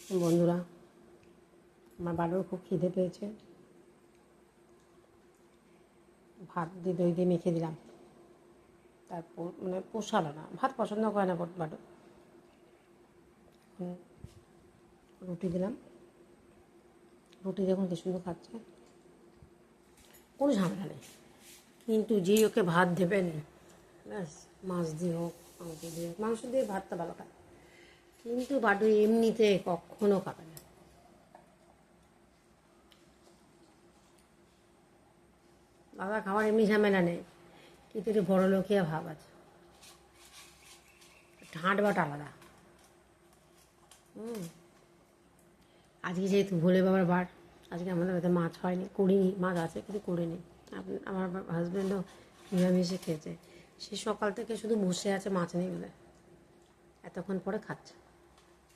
বন্ধুরা, আমার বাড়ির খুব খিদে পেয়েছে। ভাত দিয়ে দই দিয়ে মেখে দিলাম। তারপর পোষালো না, ভাত পছন্দ করে না বাড়ি। রুটি দিলাম, রুটি দেখুন কি সুন্দর খাচ্ছে, কোনো ঝামেলা নেই। কিন্তু যেই ওকে ভাত দেবেন, ব্যাস মাছ দিয়ে হোক, মাংস দিয়ে ভাতটা ভালো খায়, কিন্তু বাড়ি এমনিতে কখনো খাবে না। বাবা খাওয়ার এমনি ঝামেলা নেই, কিন্তু একটু বড়ো লোকিয়া ভাব আছে, ঠাঁট বাট আলাদা। আজকে যেহেতু ভোলে বাবার বার, আজকে আমাদের বাড়িতে মাছ হয়নি, করিনি। মাছ আছে কিন্তু করিনি। আমার হাজব্যান্ডও নিরামিষে খেয়েছে। সে সকাল থেকে শুধু বসে আছে মাছ নিয়ে গেলে, এতক্ষণ পরে খাচ্ছে।